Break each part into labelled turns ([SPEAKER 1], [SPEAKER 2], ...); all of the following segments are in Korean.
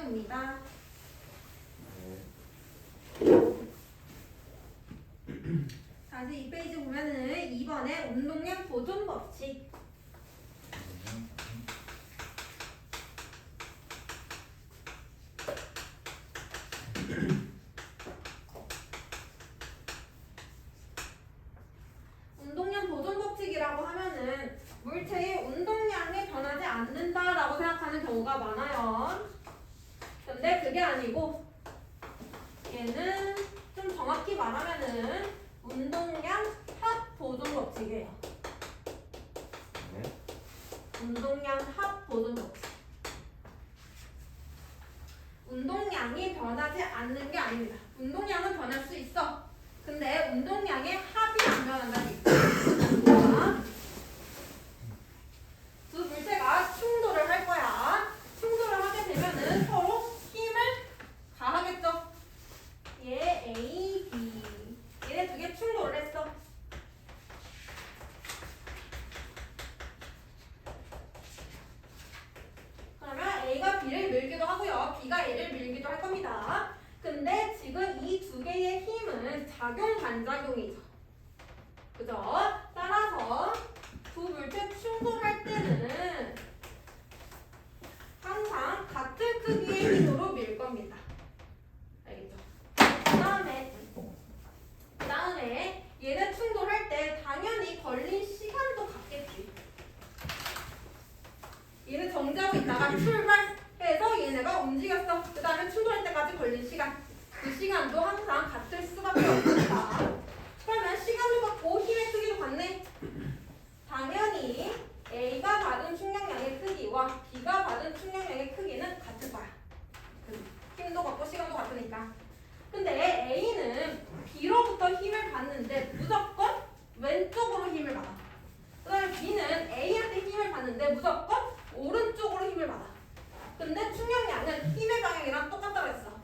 [SPEAKER 1] 세웁니다. 다시 2페이지 보면은 2번에 운동량 보존 법칙. 운동량 보존 법칙이라고 하면은 물체의 운동량이 변하지 않는다라고 생각하는 경우가 많아요. 근데 그게 아니고 얘는 좀 정확히 말하면은 운동량 합 보존 법칙이에요. 운동량 합 보존 법칙. 운동량이 변하지 않는 게 아닙니다. 운동량은 변할 수 있어. 근데 운동량의 합이 안 변한다는 얘기죠. 두 물체가 충돌을 할 거야. 충돌을 하게 되면은 서로 힘을 가하겠죠. 얘 A, B. 얘네 두 개 충돌을 했어. 그러면 A가 B를 밀기도 하고요. B가 A를 밀기도 할 겁니다. 근데 지금 이 두 개의 힘은 작용 반작용이죠. 그죠? 따라서 두 물체 충돌할 때는 항상 같은 크기의 힘으로 밀 겁니다. 알겠죠? 그 다음에 얘네 충돌할 때 당연히 걸린 시간도 같겠지. 얘는 정지하고 있다가 출발해서 얘네가 움직였어. 그 다음에 충돌할 때까지 걸린 시간. 그 시간도 항상 같을 수밖에 없습니다. 그러면 시간도 같고 힘의 크기도 같네. 당연히 A가 받은 충격량의 크기와 B가 받은 충격량의 크기는 같을 거야. 힘도 같고 시간도 같으니까. 근데 A는 B로부터 힘을 받는데 무조건 왼쪽으로 힘을 받아. 그 다음에 B는 A한테 힘을 받는데 무조건 오른쪽으로 힘을 받아. 근데 충격량은 힘의 방향이랑 똑같다고 했어.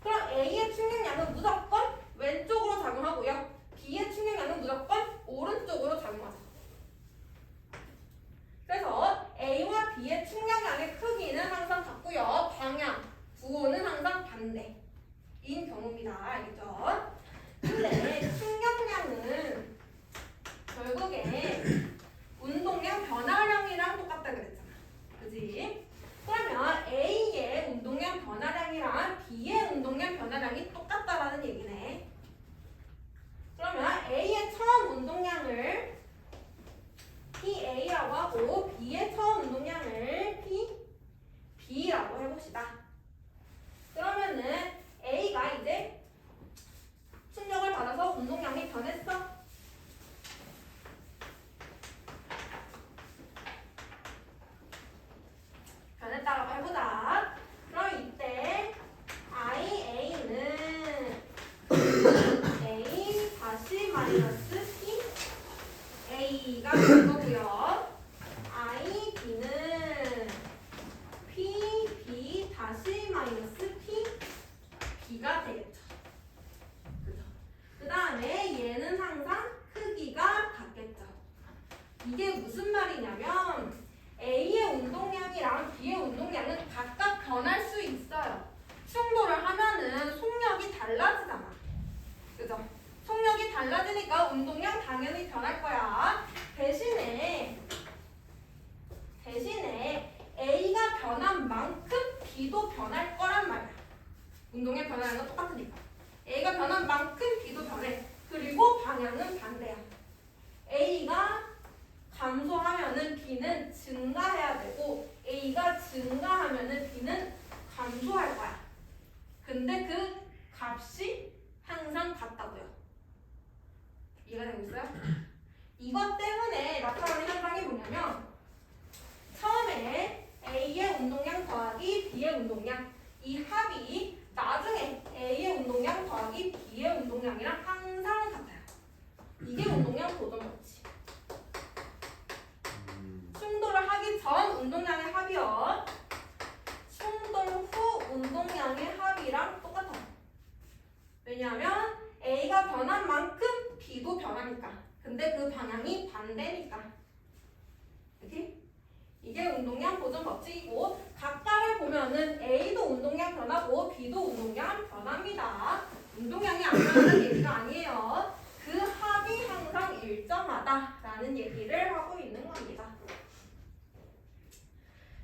[SPEAKER 1] 그럼 A의 충격량은 무조건 왼쪽으로 작용하고요. B의 충격량은 무조건 오른쪽으로 작용하죠. 그래서 A와 B의 충격량의 크기는 항상 같고요. 방향, 구호는 항상 반대인 경우입니다. 알겠죠? 근데 충격량은 결국에 운동량 변화량이랑 똑같다 그랬잖아. 그지? 그러면 A의 운동량 변화량이랑 B의 운동량 변화량이 똑같다라는 얘기네. 그러면 A의 처음 운동량을 PA라고 하고 B의 처음 운동량을 PB라고 해봅시다. 그러면은 A가 이제 충격을 받아서 운동량이 변했어. 변했다라고 해보자. 그럼 이때 IA는 A 다시 마이너스 P A가 될 거고요. IB는 PB 다시 마이너스 P B가 되겠죠. 그죠? 그 다음에 얘는 항상 크기가 같겠죠. 이게 무슨 말이냐면 A의 운동량이랑 B의 운동량은 각각 변할 수 있어요. 충돌을 하면은 속력이 달라지잖아. 그죠? 속력이 달라지니까 운동량 당연히 변할 거야. 대신에 A가 변한 만큼 B도 변할 거란 말이야. 운동량 변하는 건 똑같으니까. A가 변한 만큼 B도 변해. 그리고 방향은 반대야. A가 감소하면은 B는 증가해야 되고 A가 증가하면은 B는 감소할 거야. 근데 그 값이 항상 같다고요. 이해가 되고 있어요? 이것 때문에 나타나는 현상이 뭐냐면 처음에 A의 운동량 더하기 B의 운동량 이 합이 나중에 A의 운동량 더하기 B의 운동량이랑 항상 같아요. 이게 운동량 보존 법칙. 충돌을 하기 전 운동량의 합이요. 충돌 후 운동량의 합이랑 똑같아요. 왜냐하면 A가 변한 만큼 B도 변하니까. 근데 그 방향이 반대니까. 이렇게? 이게 운동량 보존 법칙이고 각각을 보면은 A도 운동 운동량 변하고 B도 운동량 변합니다. 운동량이 안 변하는 얘기가 아니에요. 그 합이 항상 일정하다라는 얘기를 하고 있는 겁니다.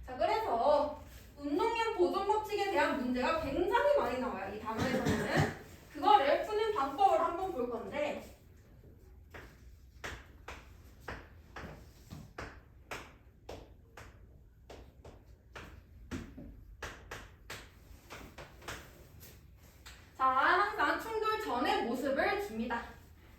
[SPEAKER 1] 자, 그래서 운동량 보존 법칙에 대한 문제가 굉장히 많이 나와요. 이 단원에서는. 그거를 푸는 방법을 한번 볼 건데 자, 항상 충돌 전의 모습을 줍니다.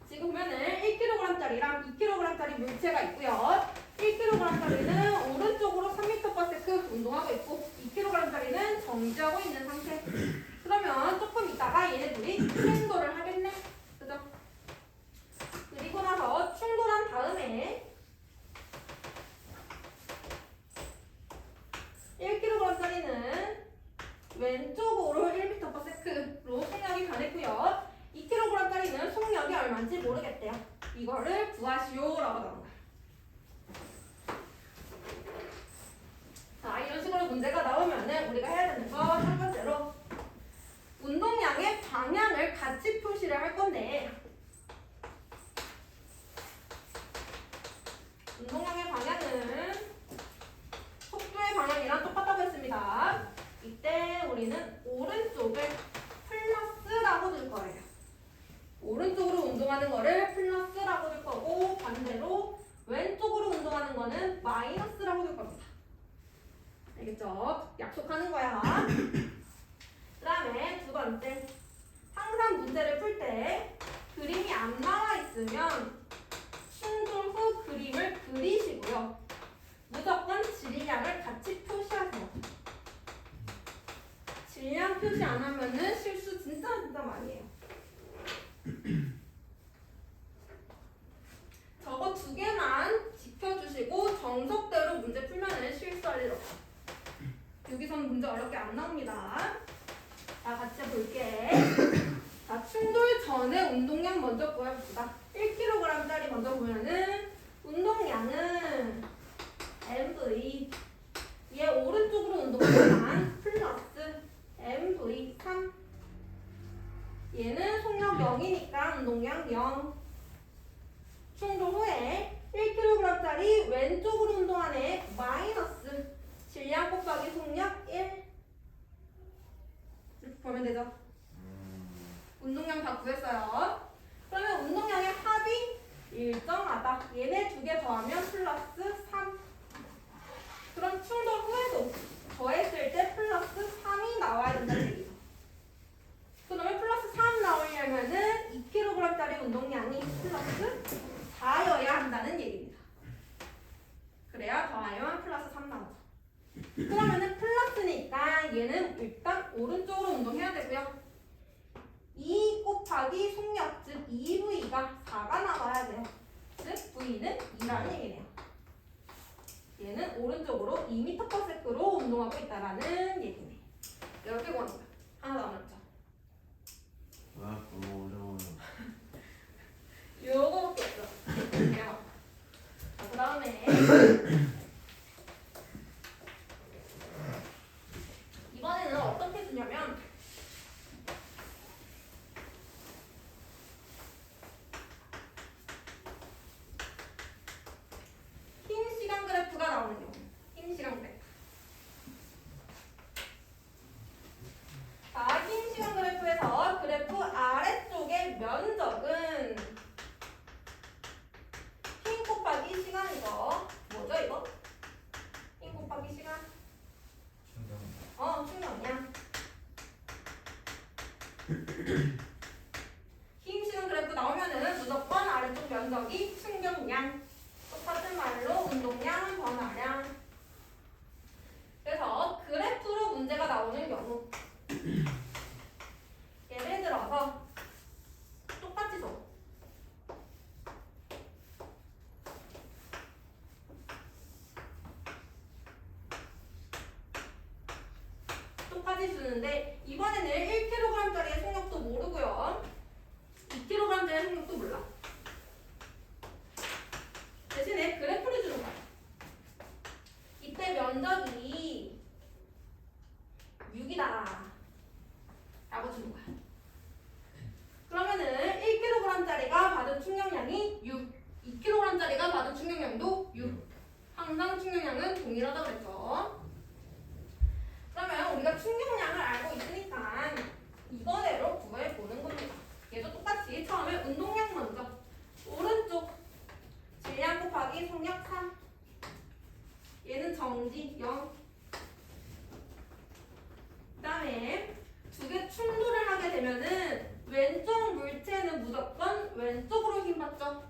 [SPEAKER 1] 지금 보면은 1kg짜리랑 2kg짜리 물체가 있고요. 1kg짜리는 오른쪽으로 3m/s 운동하고 있고 2kg짜리는 정지하고 있는 상태. 그러면 조금 있다가 얘네 둘이 충돌을 하겠네. 그죠? 그리고 나서 충돌한 다음에 1kg짜리는 왼쪽으로 1m/s로 속력이 변했고요. 2kg짜리는 속력이 얼마인지 모르겠대요. 이거를 구하시오라고 나온 거예요. 자, 이런 식으로 문제가 나오면은 우리가 해야 되는 거 첫 번째로 운동량의 방향을 같이 표시를 할 건데 운동량의 방향은 속도의 방향이랑 똑같다고 했습니다. 이때 우리는 오른쪽을 플러스라고 줄 거예요. 오른쪽으로 운동하는 거를 플러스라고 줄 거고 반대로 왼쪽으로 운동하는 거는 마이너스라고 줄 겁니다. 알겠죠? 약속하는 거야. 그 다음에 두 번째, 항상 문제를 풀 때 그림이 안 나와 있으면 충돌 후 그림을 그리시고요. 무조건 질량을 같이 표시하세요. 질량 표시 안 하면은 실수 진짜 많이 해요. 저거 두 개만 지켜주시고 정석대로 문제 풀면은 실수할 일 없어. 여기서는 문제 어렵게 안 나옵니다. 자, 같이 볼게. 자, 충돌 전에 운동량 먼저 구해봅시다. 1kg짜리 먼저 보면은 운동량은 MV 얘 오른쪽으로 운동하면 플러스 MV3 얘는 속력 0이니까 운동량 0 충돌 후에 1kg짜리 왼쪽으로 운동하네 마이너스 질량 곱하기 속력 1 이렇게 보면 되죠. 운동량 다 구했어요. 그러면 운동량의 합이 일정하다. 얘네 두 개 더하면 플러스 3. 그럼 충돌 후에도 더했을 때 플러스 3이 나와야 된다는 얘기죠. 그러면 플러스 3 나오려면은 2kg짜리 운동량이 플러스 4여야 한다는 얘기입니다. 그래야 더하면 플러스 3 나오죠. 그러면은 플러스니까 얘는 일단 오른쪽으로 운동해야 되고요. 2 곱하기 속력, 즉 2V가 4가 나와야 돼요. 즉 V는 2라는 얘기네요. 얘는 오른쪽으로 2m/s로 운동하고 있다라는 얘기네. 이렇게 구하는 거야. 하나 남았죠.
[SPEAKER 2] 와, 너무 어려워요.
[SPEAKER 1] 요거밖에 없어. 자, 그 다음에 이번에는 어떻게 주냐면 흰 시간 그래프가 나오는 경우. 흰 시간 그래프. 자, 흰 시간 그래프에서 그래프 아래쪽의 면적은 흰 곱하기 시간이죠. 뭐죠 이거? 흰 곱하기 시간? 충격량. 흰 시간 그래프 나오면은 무조건 아래쪽 면적이 충격량. 똑같은 말로 운동량, 변화량. 그래서 그래프로 문제가 나오는 경우 예를 들어서 똑같이 줘. 똑같이 주는데 이번에는 1kg짜리의 속력도 모르고요. 2kg짜리의 속력도 몰라. 대신에 그래프를 주는 거야. 이때 면적이 6이다. 라고 주는 거야. 그러면은 1kg짜리가 받은 충격량이 6, 2kg짜리가 받은 충격량도 6. 항상 충격량은 동일하다고 그랬죠. 그러면 우리가 충격량을 알고 있으니까 이거대로 구해보는 겁니다. 얘도 똑같이 처음에 운동량 먼저 오른쪽 질량 곱하기 속력 3, 얘는 정지 0. 그 다음에 두 개 충돌을 하게 되면은 왼쪽 물체는 무조건 왼쪽으로 힘받죠.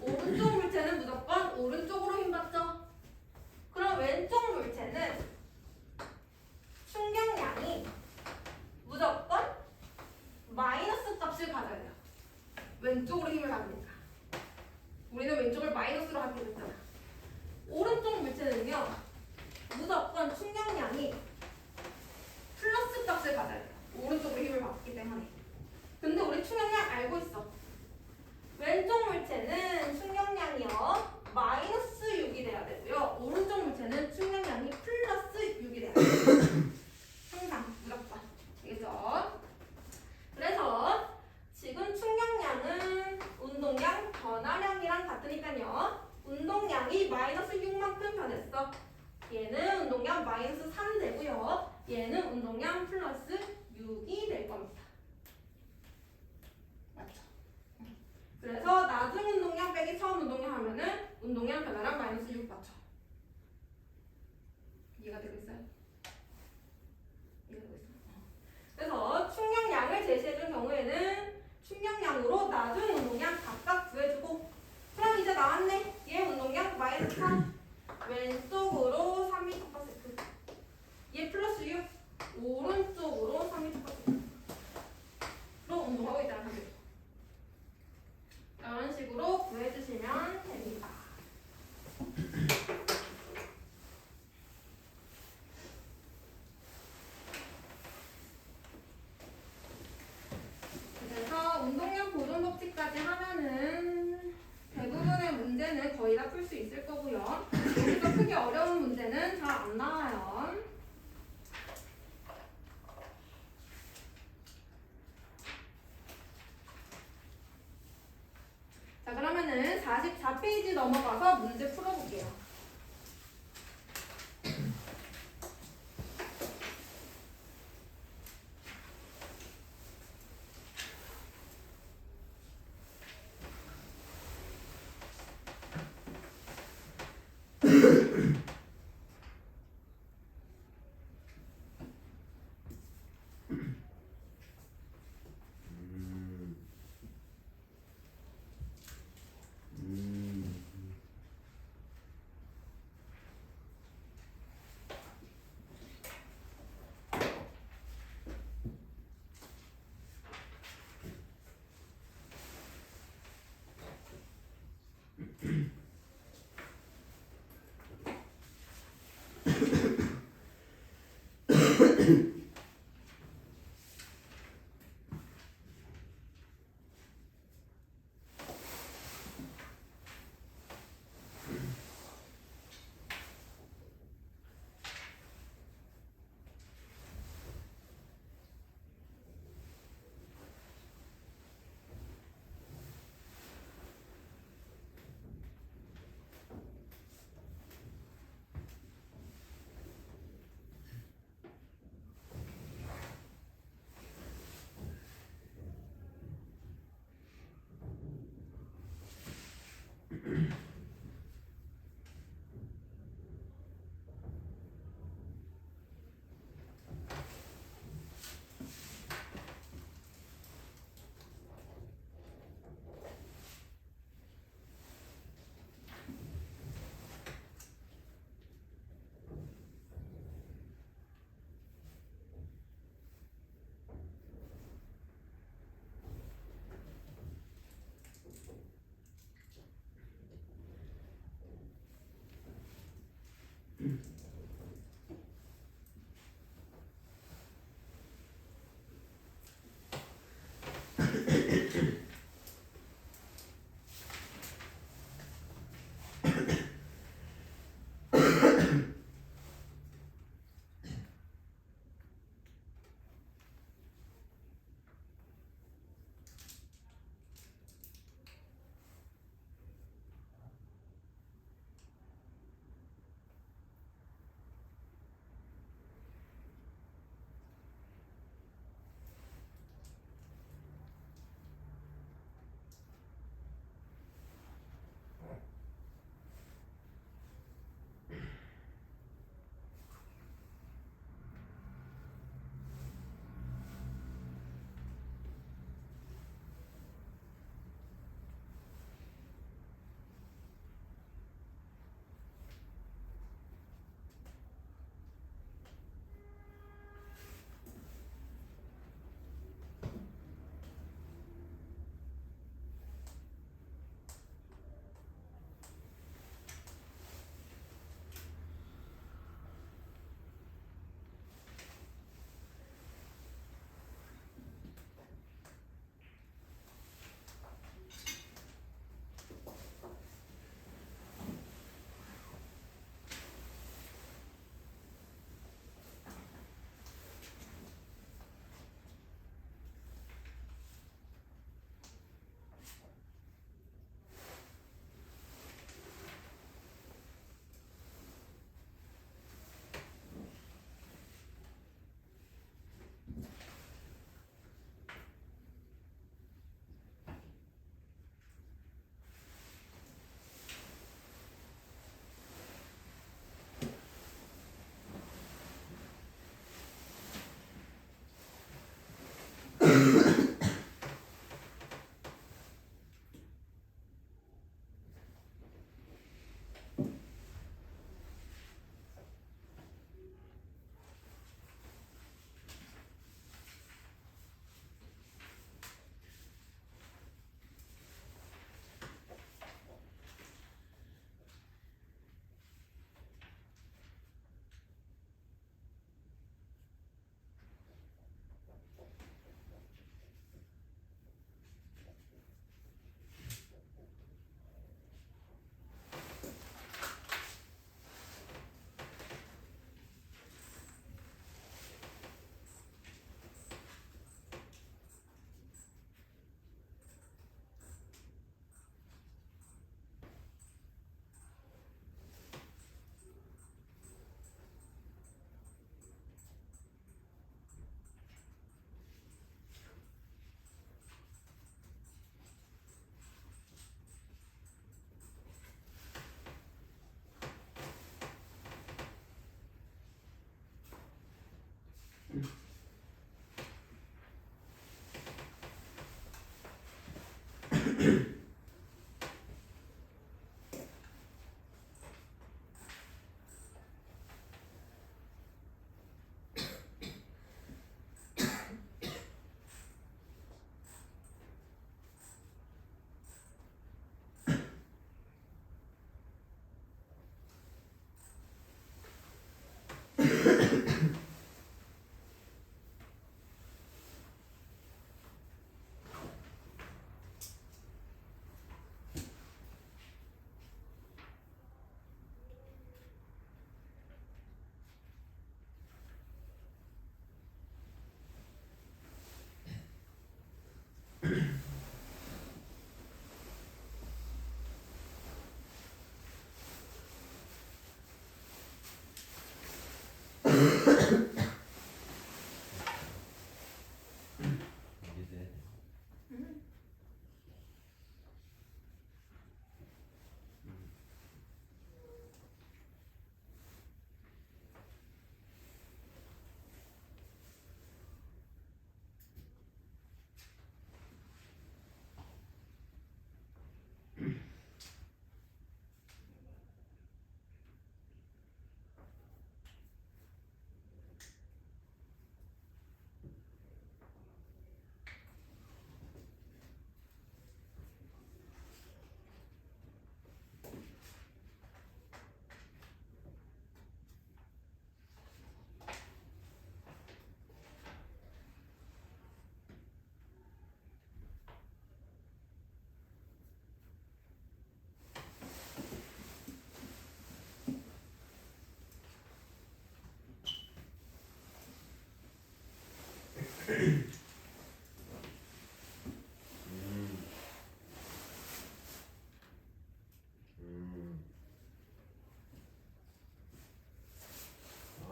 [SPEAKER 1] 오른쪽 물체는 무조건 오른쪽으로 힘받죠. 그럼 왼쪽 물체는 충격량이 무조건 마이너스 값을 가져야 돼요. 왼쪽으로 힘을 받으니까. 우리는 왼쪽을 마이너스로 하게 됐잖아. 오른쪽 물체는요, 무조건 충격량이 플러스 값을 가져야 돼요. 오른쪽으로 힘을 받기 때문에. 근데 우리 충격량 알고 있어. 왼쪽 물체는 충격량이요 마이너스 6이 돼야 되고요. 오른쪽 물체는 충격량이 플러스 6이 돼야 돼요. 항상 무조건. 알겠죠? 그래서 지금 충격량은 운동량 변화량이랑 같으니까요. 운동량이 마이너스 6만큼 변했어. 얘는 운동량 마이너스 3 되고요. 얘는 운동량 플러스 6이 될 겁니다. 맞죠? 그래서 나중 운동량 빼기 처음 운동량 하면은 운동량 변화량 마이너스 6 맞죠? 이해가 되고 있어요? 이해가 되고 있어요? 그래서 충격량을 제시해준 경우에는 충격량으로 나중 운동량 각각 구해주고, 그럼 이제 나왔네. 얘 운동량 마이너스 3, 왼쪽으로 3m/s, 얘 플러스 6, 오른쪽으로 3m/s로 운동하고 있다는 거죠. 이런 식으로 구해주시면 됩니다. 그래서 운동량 보존 법칙까지 하면은 대부분의 문제는 거의 다 풀 수 있을 거고요. 여기서 크게 어려운 문제는 잘 안 나와요. 자, 그러면은 44페이지 넘어가서 문제 풀어볼게요.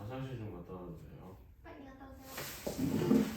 [SPEAKER 2] 화장실 좀 갔다 와도 돼요?
[SPEAKER 1] 빨리 갔다 오세요.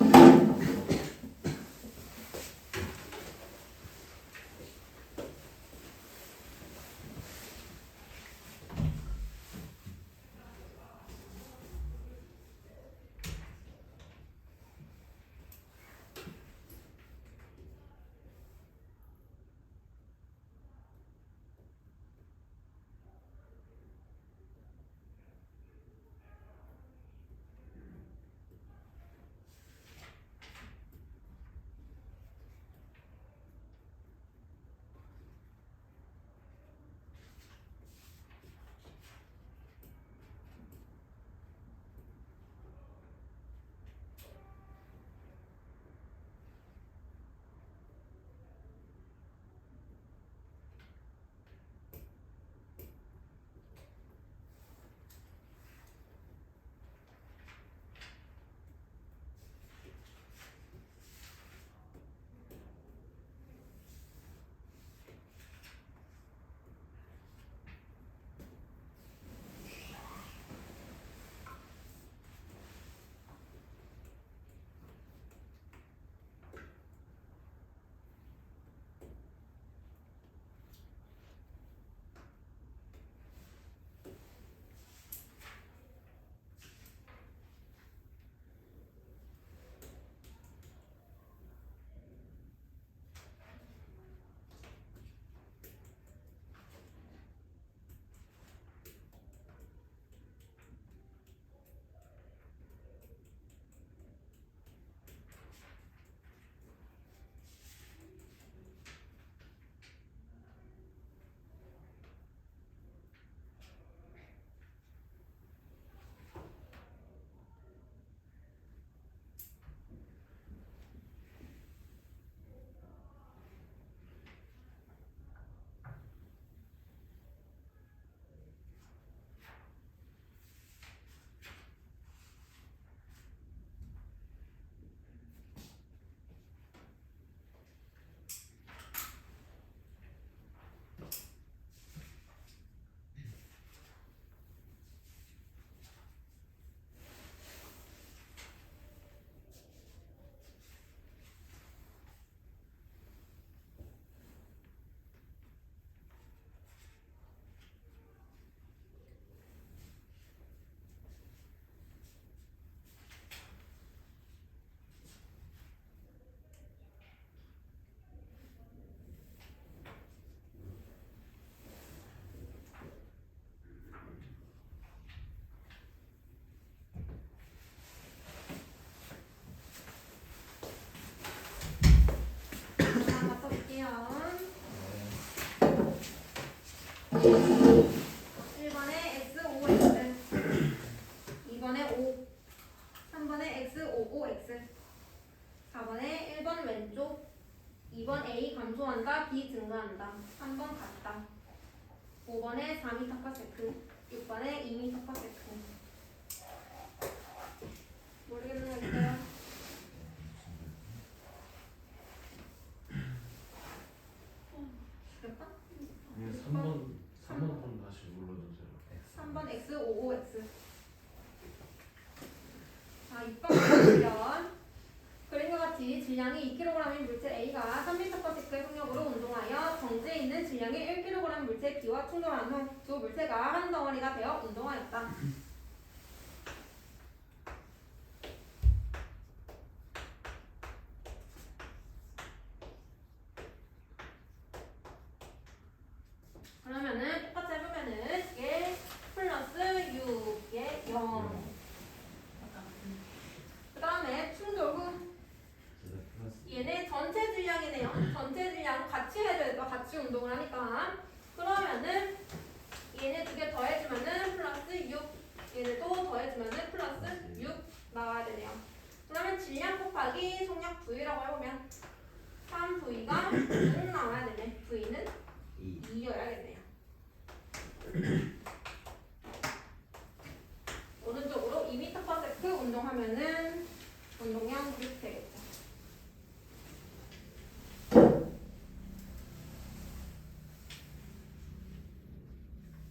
[SPEAKER 1] 1번에 x 5x 2번에 5 3번에 x 55x 4번에 1번 왼쪽 2번 a 감소한다 b 증가한다 3번 같다 5번에 4m per second 6번에 2m per second 모르겠는 거 있어요? 그럴까?
[SPEAKER 2] 네, 3번 다시 불러주세요.
[SPEAKER 1] 3번 X55X. 자, 6번 보시면 그림과 같이 질량이 2kg인 물체 A가 3m/s의 속력으로 운동하여 정지에 있는 질량이 1kg 물체 B와 충돌한 후 두 물체가 한 덩어리가 되어 운동하였다. 그러면은 똑같이 해보면은 이게 플러스 6에 0. 그 다음에 충돌 후 얘네 전체 질량이네요. 전체 질량 같이 해줘야 돼. 같이 운동을 하니까. 그러면은 얘네 두 개 더해주면은 플러스 6. 얘네도 더해주면은 플러스 6 나와야 되네요. 그러면 질량 곱하기 속력 V라고 해보면 3V가 6 나와야 되네. V는 2여야겠네요. 오른쪽으로 2m/s 운동하면은 운동량 6 되겠죠.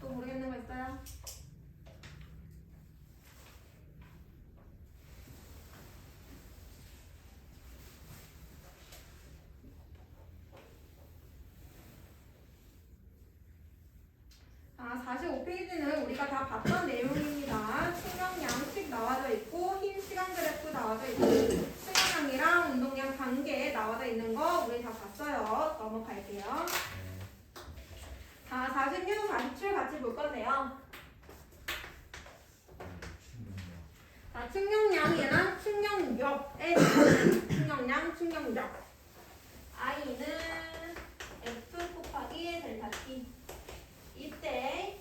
[SPEAKER 1] 또 모르겠는 거 있어요? 자, 45페이지는 우리가 다 봤던 내용입니다. 충격량씩 나와져 있고 힘 시간 그래프 나와져 있고 충격량이랑 운동량 관계 나와져 있는 거 우리 다 봤어요. 넘어갈게요. 자, 46, 47 같이 볼 건데요. 자, 충격량이랑 충격력에 충격량, 충격력. I는 F 곱하기 델타 T. 이때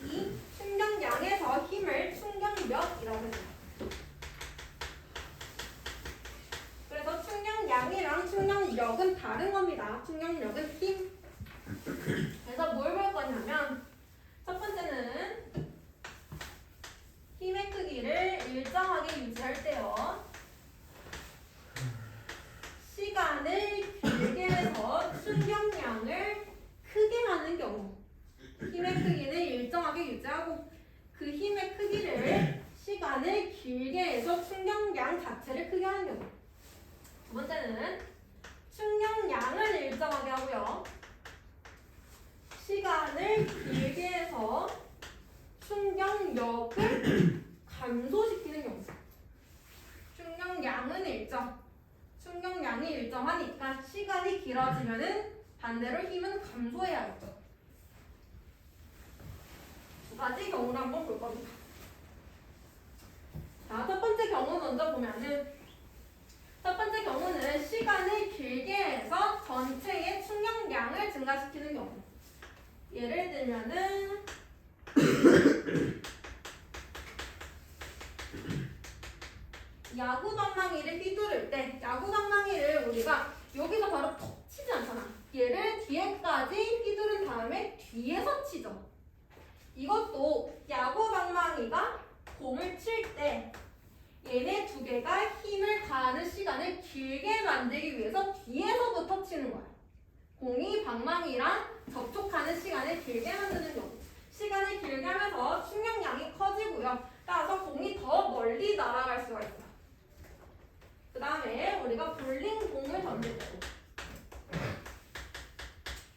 [SPEAKER 1] 이 충격량에서 힘을 충격력이라고 합니다. 그래서 충격량이랑 충격력은 다른 겁니다. 충격력은 힘. 그래서 뭘 볼 거냐면 첫 번째는 힘의 크기를 일정하게 유지할 때요. 시간을 길게 해서 충격량을 크게 하는 경우 힘의 크기는 일정하게 유지하고 그 힘의 크기를 시간을 길게 해서 충격량 자체를 크게 하는 경우. 두 번째는 충격량을 일정하게 하고요. 시간을 길게 해서 충격력을 감소시키는 경우. 충격량은 일정. 충격량이 일정하니까 시간이 길어지면은 반대로 힘은 감소해야겠죠. 두 가지 경우를 한번 볼 겁니다. 자, 첫 번째 경우 먼저 보면은 첫 번째 경우는 시간을 길게 해서 전체의 충격량을 증가시키는 경우. 예를 들면은 야구 방망이를 휘두를 때 야구 방망이를 우리가 여기서 바로 톡 치지 않잖아. 얘를 뒤에까지 휘두른 다음에 뒤에서 치죠. 이것도 야구 방망이가 공을 칠 때 얘네 두 개가 힘을 가하는 시간을 길게 만들기 위해서 뒤에서부터 치는 거야. 공이 방망이랑 접촉하는 시간을 길게 만드는 경우. 시간을 길게 하면서 충격량이 커지고요. 따라서 공이 더 멀리 날아갈 수가 있어요. 그 다음에 우리가 볼링공을 던질 때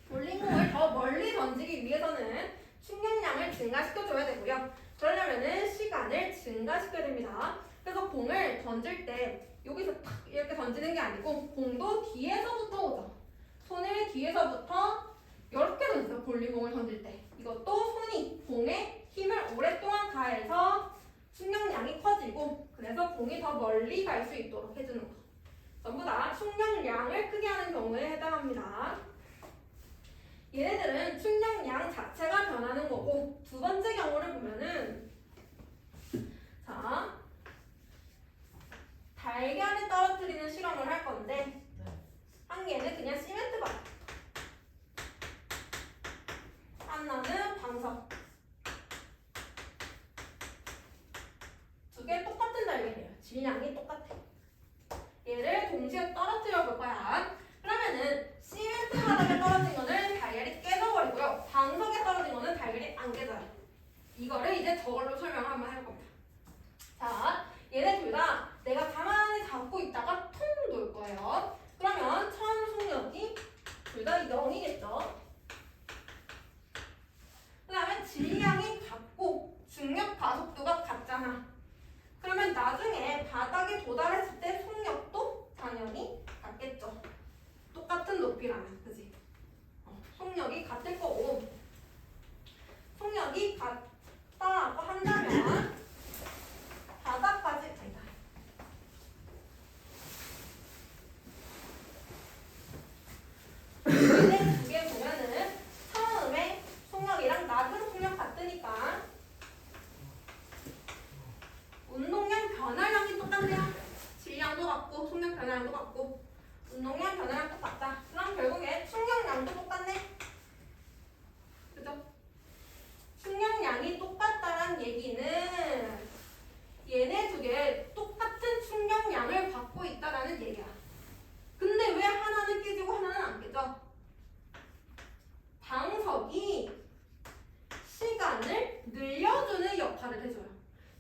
[SPEAKER 1] 볼링공을 더 멀리 던지기 위해서는 충격량을 증가시켜줘야 되고요. 그러려면은 시간을 증가시켜야 됩니다. 그래서 공을 던질 때 여기서 탁 이렇게 던지는 게 아니고 공도 뒤에서부터 오죠. 손을 뒤에서부터 이렇게 던져요. 볼링공을 던질 때. 이것도 손이 공에 힘을 오랫동안 가해서 충격량이 커지고 그래서 공이 더 멀리 갈 수 있도록 해주는 거. 전부 다 충격량을 크게 하는 경우에 해당합니다. 얘네들은 충격량 자체가 변하는 거고 두 번째 경우를 보면은 자 달걀을 떨어뜨리는 실험을 할 건데
[SPEAKER 2] 네.
[SPEAKER 1] 한 개는 그냥 시멘트 발 하나는 방석 두 개 똑같은 달걀이에요. 질량이 똑같아. 얘를 동시에 떨어뜨려 볼 거야. 그러면은 시멘트 바닥에 떨어진 거는 달걀이 깨져버리고요. 방석에 떨어진 거는 달걀이 안 깨져요. 이거를 이제 저걸로 설명을 한번 해볼 겁니다. 자, 얘네 둘 다 내가 가만히 잡고 있다가 통 놓을 거예요. 그러면 처음 속력이 둘 다 0이겠죠. 그 다음에 질량이 같고 중력 가속도가 같잖아. 그러면 나중에 바닥에 도달했을 때 속력도 당연히 같겠죠. 똑같은 높이라면, 그지? 속력이 같을 거고, 속력이 같다라고 한다면 바닥까지 아니다. 얘네 두 개 보면은 처음에 속력이랑 나중 속력 같으니까 운동량 변화량이 똑같네요. 질량도 같고 속력 변화량도 같고 운동량 변화량 똑같다. 그럼 결국에 충격량도 똑같네. 그죠? 충격량이 똑같다는 얘기는 얘네 두 개 똑같은 충격량을 받고 있다라는 얘기야. 근데 왜 하나는 깨지고 하나는 안 깨져? 방석이 시간을 늘려주는 역할을 해줘요.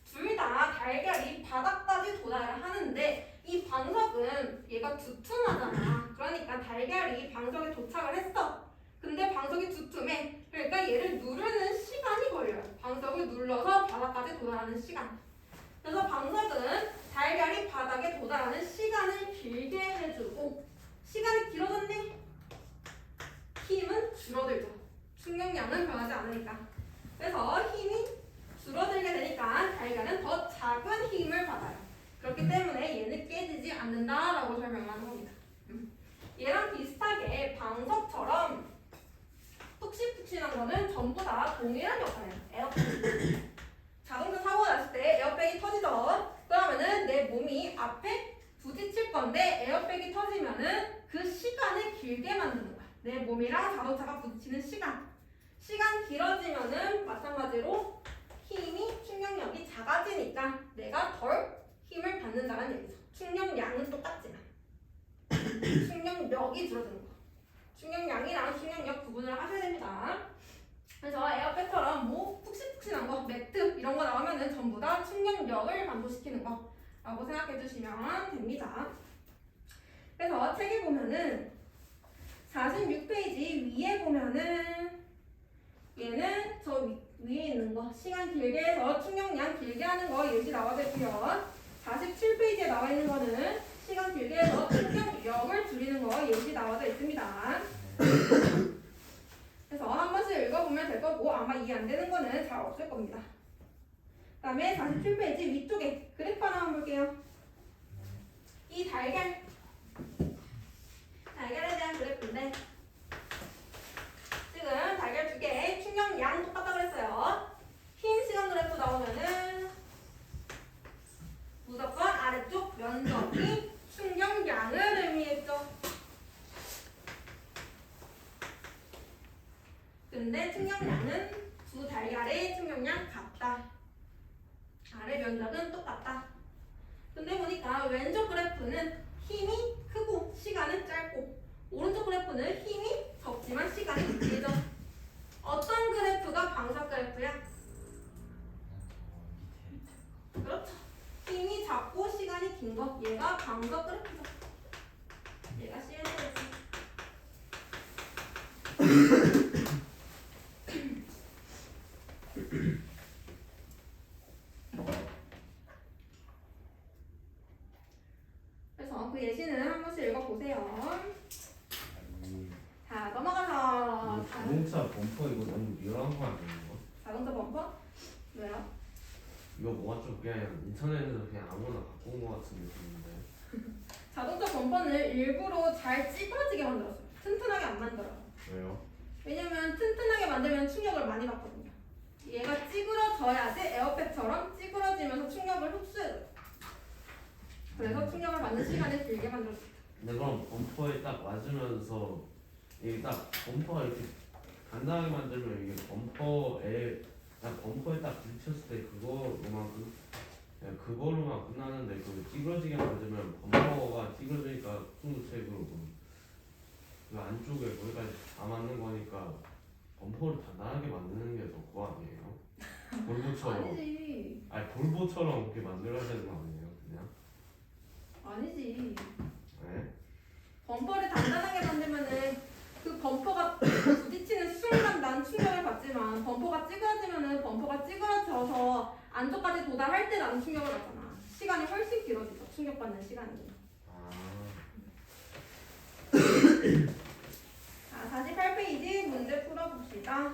[SPEAKER 1] 둘 다 달걀이 바닥까지 도달을 하는데 이 방석은 얘가 두툼하잖아. 그러니까 달걀이 방석에 도착을 했어. 근데 방석이 두툼해. 그러니까 얘를 누르는 시간이 걸려요. 방석을 눌러서 바닥까지 도달하는 시간. 그래서 방석은 달걀이 바닥에 도달하는 시간을 길게 해주고 시간이 길어졌네. 힘은 줄어들죠. 충격량은 변하지 않으니까. 그래서 힘이 줄어들게 되니까 달걀은 더 작은 힘을 받아요. 그렇기 때문에 얘는 깨지지 않는다라고 설명하는 겁니다. 얘랑 비슷하게 방석처럼 푹신푹신한 거는 전부 다 동일한 역할이에요. 에어백. 자동차 사고 났을 때 에어백이 터지죠. 그러면은 내 몸이 앞에 부딪힐 건데 에어백이 터지면은 그 시간을 길게 만드는 거야. 내 몸이랑 자동차가 부딪히는 시간. 시간 길어지면은 마찬가지로 힘이 충격력이 작아지니까 내가 덜 힘을 받는다는 얘기죠. 충격량은 똑같지만 충격력이 줄어드는 거. 충격량이랑 충격력 구분을 하셔야 됩니다. 그래서 에어백처럼 뭐 푹신푹신한 거, 매트 이런 거 나오면은 전부 다 충격력을 감소시키는 거라고 생각해 주시면 됩니다. 그래서 책에 보면은 46페이지 위에 보면은 얘는 저 위에 있는 거 시간 길게 해서 충격량 길게 하는 거 예시 나와져 있고요. 47페이지에 나와 있는 거는 시간 길게 해서 충격력을 줄이는 거 예시 나와져 있습니다. 그래서 한 번씩 읽어보면 될 거고 아마 이해 안 되는 거는 잘 없을 겁니다. 그 다음에 47페이지 위쪽에 그래프 하나 한번 볼게요. 이 달걀에 대한 그래프인데 지금 달걀 두 개 충격량 똑같다고 그랬어요. 흰 시간 그래프 나오면은 무조건 아래쪽 면적이 충격량을 의미했죠. 근데 충격량은 두 달걀의 충격량 같다. 아래 면적은 똑같다. 근데 보니까 왼쪽 그래프는 힘이 크고 시간은 짧고 오른쪽 그래프는 힘이 적지만 시간이 길죠. 어떤 그래프가 방석 그래프야? 그렇죠. 힘이 작고 시간이 긴 거. 얘가 방석 그래프죠. 얘가 CNS지. 그래서 그 예시는 한 번씩 읽어보세요. 자, 넘어가서
[SPEAKER 2] 자동차 범퍼 이거 너무 리얼한 거 아니에요?
[SPEAKER 1] 자동차 범퍼? 왜요?
[SPEAKER 2] 이거 뭐가 좀 그냥 인터넷에서 그냥 아무나 갖고 온 거 같은 느낌인데.
[SPEAKER 1] 자동차 범퍼는 일부러 잘 찌그러지게 만들었어요. 튼튼하게 안 만들어요.
[SPEAKER 2] 왜요?
[SPEAKER 1] 왜냐면 튼튼하게 만들면 충격을 많이 받거든요. 얘가 찌그러져야지 에어백처럼 찌그러지면서 충격을 흡수해줘요. 그래서 충격을 받는 시간을 길게 만들어줘요.
[SPEAKER 2] 근데 그럼 범퍼에 딱 맞으면서 이게 딱 범퍼가 이렇게 간단하게 만들면 이게 범퍼에 딱 부딪혔을 때 그거로만 끝나는데 그 찌그러지게 만들면 범퍼가 찌그러지니까 속도 세고 그 안쪽에 거기까지 다 맞는 거니까 범퍼를 단단하게 만드는 게 더 그거 아니에요? 볼보처럼.
[SPEAKER 1] 아니지.
[SPEAKER 2] 아니 볼보처럼 그렇게 만들어야 되는 거 아니에요? 그냥?
[SPEAKER 1] 아니지.
[SPEAKER 2] 네?
[SPEAKER 1] 범퍼를 단단하게 만들면은 그 범퍼가 부딪히는 순간 난 충격을 받지만 범퍼가 찌그러지면은 범퍼가 찌그러져서 안쪽까지 도달할 때 나는 충격을 받잖아. 시간이 훨씬 길어지죠. 충격받는 시간이.
[SPEAKER 2] 아.
[SPEAKER 1] 자, 48페이지 문제 풀어봅시다.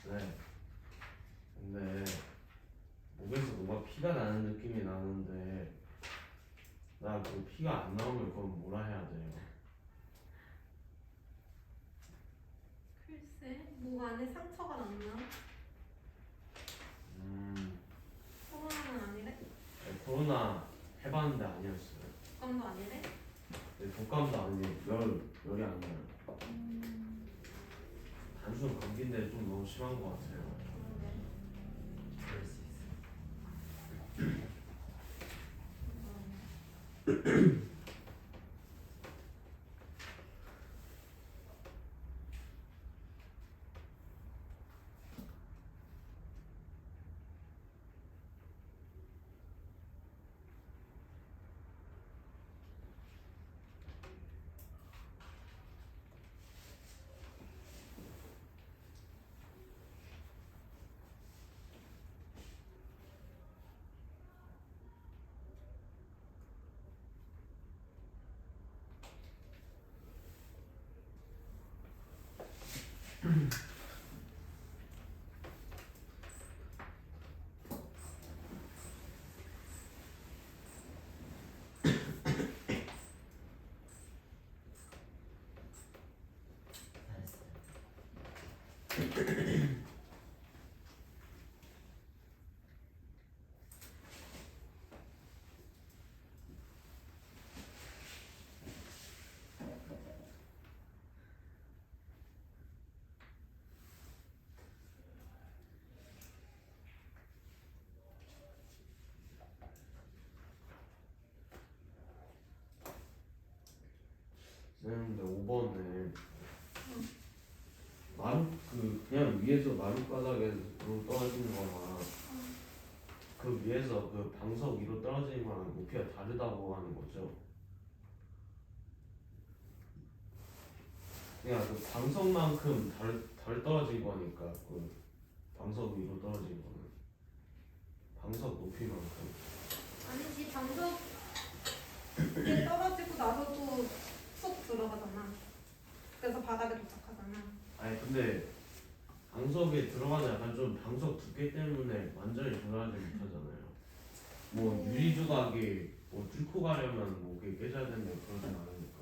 [SPEAKER 2] 네. 근데 목에서 뭔가 피가 나는 느낌이 나는데 나 그 피가 안 나오면 그건 뭐라 해야 돼요?
[SPEAKER 1] 글쎄, 목 안에 상처가 났나? 코로나는 아니래?
[SPEAKER 2] 네, 코로나 해봤는데 아니었어요.
[SPEAKER 1] 독감도 아니래?
[SPEAKER 2] 네, 독감도 아니에요. 열이 안 나요. 단순 감기인데 좀 너무 심한 것 같아요.
[SPEAKER 3] 그럴 수 있어요.
[SPEAKER 2] 근데 5번에 마루 그냥 위에서 마룻바닥에서 떨어지는 거나 그 위에서 그 방석 위로 떨어지는 거랑 높이가 다르다고 하는 거죠. 그냥 그 방석만큼 덜 떨어진 거니까 그 방석 위로 떨어진 거는 방석 높이만큼.
[SPEAKER 1] 아니지 방석 이게 떨어지고 나서도 쏙 들어가잖아. 그래서 바닥에 도착하잖아.
[SPEAKER 2] 아니 근데 방석에 들어가는 약간 좀 방석 두께 때문에 완전히 들어가지 못하잖아요. 뭐 유리 조각이 뭐 뚫고 가려면 뭐 그게 깨져야 되는데 그러진 않으니까.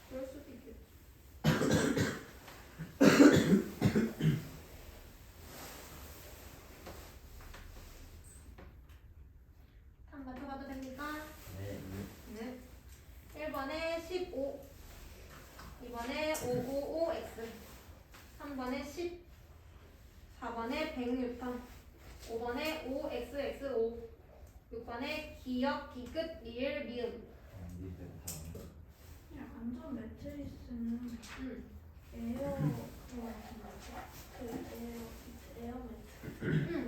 [SPEAKER 1] 그럴 수도 있겠지. 한 맞춰봐도 됩니까?
[SPEAKER 3] 네.
[SPEAKER 1] 네. 1번에 15, 2번에 555X, 3번에 10, 4번에 100N, 5번에 5XX5, 6번에 기역, 디귿, 리을, 미음.
[SPEAKER 3] 니들 다.
[SPEAKER 4] 그냥 안전 매트리스는 에어 매트.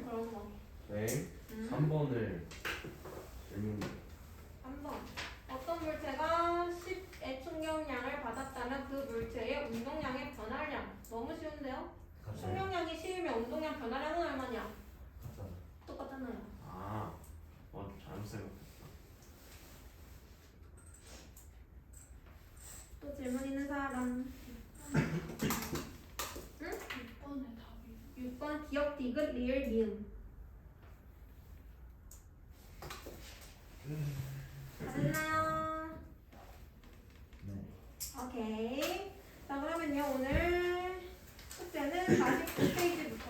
[SPEAKER 1] 그런 거.
[SPEAKER 2] 네. 3번을 질문.
[SPEAKER 1] 3번. 어떤 물체가 10의 충격량을 받았다면 그 물체의 운동량의 변화량. 너무 쉬운데요? 충격량이 10이면 운동량 변화량은 얼마냐?
[SPEAKER 3] 같잖아.
[SPEAKER 1] 똑같잖아요.
[SPEAKER 2] 아, 잘못 생각했다.
[SPEAKER 1] 또 질문 있는 사람.
[SPEAKER 4] 6번의 답이
[SPEAKER 1] 6번 기역, 디귿, 리을, 미음. 잘했나요?
[SPEAKER 3] 네.
[SPEAKER 1] 오케이. 자 그러면요 오늘 숙제는 49페이지부터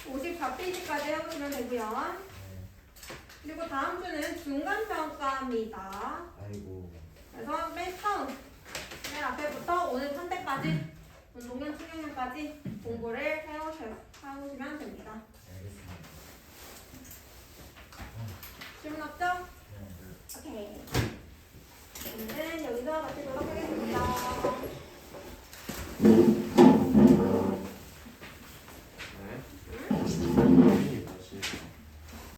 [SPEAKER 1] 54페이지까지 해보시면 되고요.
[SPEAKER 3] 네.
[SPEAKER 1] 그리고 다음 주는 중간평가입니다.
[SPEAKER 3] 아이고.
[SPEAKER 1] 그래서 맨 처음 맨 앞에부터 오늘 선택까지 운동량 충격량까지 공부를 해오시면 됩니다.
[SPEAKER 3] 알겠습니다.
[SPEAKER 1] 질문 없죠?
[SPEAKER 3] 네.
[SPEAKER 1] 오케이. 오늘은 여기서 마치도록 하겠습니다.